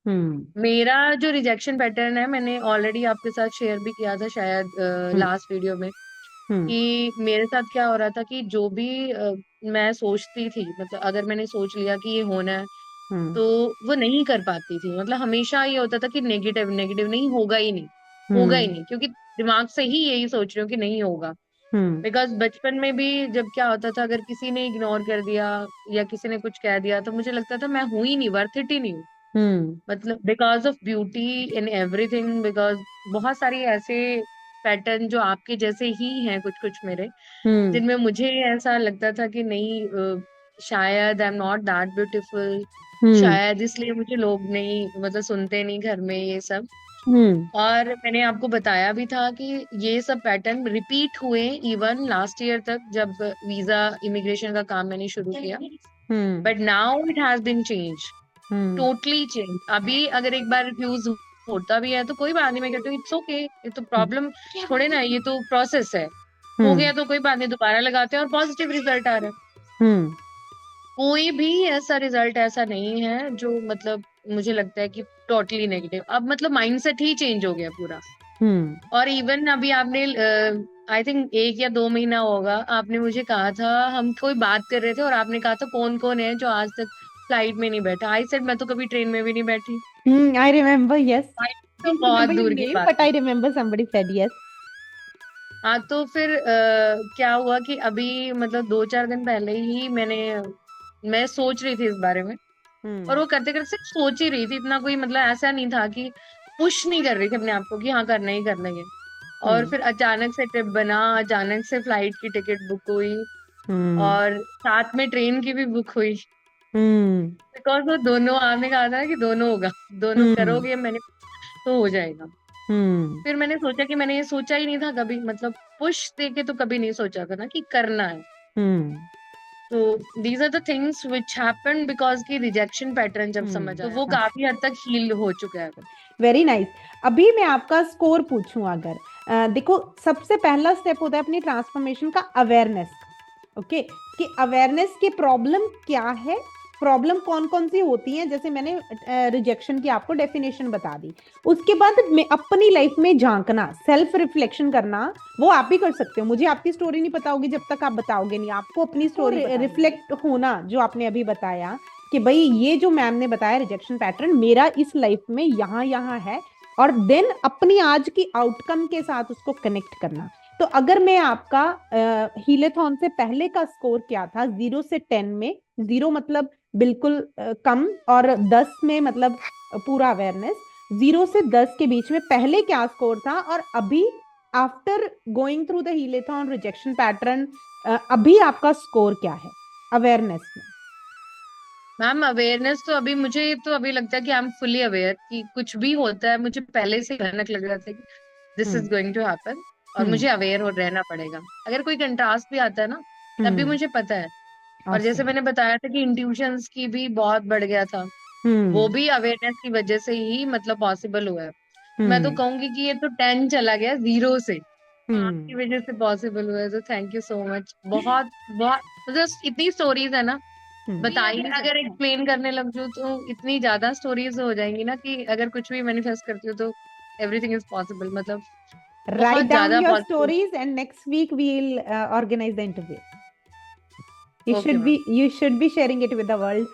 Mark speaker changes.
Speaker 1: हम्म।
Speaker 2: मेरा जो rejection pattern है, मैंने ऑलरेडी आपके साथ शेयर भी किया था शायद
Speaker 1: हम्म।
Speaker 2: लास्ट वीडियो में,
Speaker 1: हम्म।
Speaker 2: कि मेरे साथ क्या हो रहा था कि जो भी मैं सोचती थी, मतलब अगर मैंने सोच लिया कि ये होना है,
Speaker 1: हम्म।
Speaker 2: तो वो नहीं कर पाती थी। मतलब हमेशा ये होता था कि नेगेटिव नेगेटिव, नहीं होगा ही नहीं, होगा ही
Speaker 1: हम्म।
Speaker 2: नहीं, क्योंकि दिमाग से ही यही सोच रही हूँ कि नहीं होगा।
Speaker 1: हम्म।
Speaker 2: बिकॉज बचपन में भी जब क्या होता था, अगर किसी ने इग्नोर कर दिया या किसी ने कुछ कह दिया, तो मुझे लगता था मैं हूं ही नहीं, वर्थ इट ही नहीं हूँ।
Speaker 1: हम्म।
Speaker 2: मतलब because of beauty in everything, because बहुत सारी ऐसे पैटर्न जो आपके जैसे ही हैं, कुछ कुछ मेरे,
Speaker 1: हम्म।
Speaker 2: जिनमें मुझे ऐसा लगता था कि नहीं, शायद I am not that beautiful,
Speaker 1: hmm.
Speaker 2: शायद इसलिए मुझे लोग नहीं, मतलब सुनते नहीं घर में ये सब।
Speaker 1: हम्म।
Speaker 2: और मैंने आपको बताया भी था कि ये सब पैटर्न रिपीट हुए इवन लास्ट ईयर तक, जब वीजा इमिग्रेशन का काम मैंने शुरू किया।
Speaker 1: Hmm.
Speaker 2: But now it has been change,
Speaker 1: hmm.
Speaker 2: Totally change. अभी अगर एक बार रिफ्यूज होता भी है तो कोई बात नहीं, मैं कहती हूँ इट्स ओके, ये तो प्रॉब्लम थोड़े ना है, ये तो प्रोसेस है। हो
Speaker 1: हम्म।
Speaker 2: गया तो कोई बात नहीं, दोबारा लगाते हैं और पॉजिटिव रिजल्ट आ रहा है।
Speaker 1: हम्म।
Speaker 2: कोई भी ऐसा रिजल्ट ऐसा नहीं है जो मतलब मुझे लगता है कि टोटली नेगेटिव। अब मतलब माइंडसेट ही चेंज हो गया पूरा।
Speaker 1: हम्म।
Speaker 2: और इवन अभी आपने, आई थिंक 1 या 2 महीना होगा, आपने मुझे कहा था, हम कोई बात कर रहे थे और आपने कहा था कौन कौन है जो आज तक फ्लाइट में नहीं बैठा। आई सेड मैं तो कभी ट्रेन में भी नहीं बैठी।
Speaker 1: I remember, yes.
Speaker 2: तो
Speaker 1: Didn't
Speaker 2: बहुत
Speaker 1: remember your
Speaker 2: दूर की
Speaker 1: name,
Speaker 2: बात
Speaker 1: but
Speaker 2: है।
Speaker 1: I remember somebody said yes.
Speaker 2: हाँ, तो फिर क्या हुआ कि अभी मतलब 2 4 दिन पहले ही मैं सोच रही थी इस बारे में, और
Speaker 1: हम्म।
Speaker 2: वो करते करते सिर्फ सोच ही रही थी, इतना कोई मतलब ऐसा नहीं था कि पुश नहीं कर रही थी अपने आप को कि हाँ करना ही करना ही है। और
Speaker 1: हम्म।
Speaker 2: फिर अचानक से ट्रिप बना, अचानक से फ्लाइट की टिकट बुक हुई,
Speaker 1: हम्म।
Speaker 2: और साथ में ट्रेन की भी बुक हुई।
Speaker 1: हम्म।
Speaker 2: बिकॉज वो दोनों, आपने कहा था कि दोनों होगा, दोनों
Speaker 1: हम्म।
Speaker 2: करोगे, मैंने तो हो जाएगा।
Speaker 1: हम्म।
Speaker 2: फिर मैंने सोचा कि मैंने ये सोचा ही नहीं था कभी, मतलब पुश देके तो कभी नहीं सोचा था ना कि करना है।
Speaker 1: हम्म।
Speaker 2: तो these are the things which happened, because की रिजेक्शन पैटर्न जब समझ
Speaker 1: हम्म।
Speaker 2: आया तो वो
Speaker 1: अच्छा।
Speaker 2: काफी हद तक हील हो चुका है।
Speaker 1: Very nice. अभी मैं आपका स्कोर पूछूं अगर, देखो, सबसे पहला स्टेप होता है अपनी ट्रांसफॉर्मेशन का अवेयरनेस। ओके, कि अवेयरनेस की प्रॉब्लम क्या है, प्रॉब्लम कौन कौन सी होती है, जैसे मैंने रिजेक्शन की आपको डेफिनेशन बता दी। उसके बाद मैं अपनी लाइफ में झांकना, सेल्फ रिफ्लेक्शन करना, वो आप भी कर सकते हो। मुझे आपकी स्टोरी नहीं पता होगी जब तक आप बताओगे नहीं, आपको अपनी स्टोरी रिफ्लेक्ट होना, जो आपने अभी बताया कि भाई ये जो मैम ने बताया रिजेक्शन पैटर्न मेरा इस लाइफ में यहाँ यहाँ है, और देन अपनी आज की आउटकम के साथ उसको कनेक्ट करना। तो अगर मैं आपका हीलेथॉन से पहले का स्कोर क्या था, 0 से 10 में, 0 मतलब बिल्कुल कम, और 10 में मतलब पूरा अवेयरनेस, 0 से 10 के बीच में पहले क्या स्कोर था, और अभी आफ्टर गोइंग थ्रू द हीलेथॉन रिजेक्शन पैटर्न अभी आपका स्कोर क्या है अवेयरनेस में?
Speaker 2: मैम अवेयरनेस तो अभी मुझे तो अभी लगता है कि आई एम फुली अवेयर कि कुछ भी होता है, मुझे पहले से भयानक लग रहा था कि this is
Speaker 1: hmm.
Speaker 2: Going to happen, और
Speaker 1: हम्म।
Speaker 2: मुझे अवेयर हो रहना पड़ेगा। अगर कोई कंट्रास्ट भी आता है ना, तब भी
Speaker 1: हम्म।
Speaker 2: मुझे पता है। और जैसे
Speaker 1: awesome.
Speaker 2: मैंने बताया था कि इंट्यूशंस की भी बहुत बढ़ गया था, वो
Speaker 1: हम्म।
Speaker 2: भी अवेयरनेस की वजह से ही मतलब पॉसिबल हुआ है। तो मैं तो
Speaker 1: हम्म।
Speaker 2: कहूंगी कि ये तो 10 चला गया 0 से, आपकी
Speaker 1: हम्म।
Speaker 2: वजह से पॉसिबल हुआ है, तो थैंक यू सो मच। बहुत बहुत मतलब इतनी स्टोरीज है ना,
Speaker 1: हम्म।
Speaker 2: बता ही नहीं अगर एक्सप्लेन करने लग जाऊं तो इतनी ज्यादा स्टोरीज हो जाएंगी ना, कि अगर कुछ भी मैनिफेस्ट करती हूँ तो एवरीथिंग इज पॉसिबल, मतलब
Speaker 1: Write
Speaker 2: बहुत
Speaker 1: down
Speaker 2: ज्यादा
Speaker 1: your
Speaker 2: possible.
Speaker 1: stories, and next week we'll organize the interview. You
Speaker 2: okay
Speaker 1: should
Speaker 2: ma'am.
Speaker 1: be you should be sharing it with the world.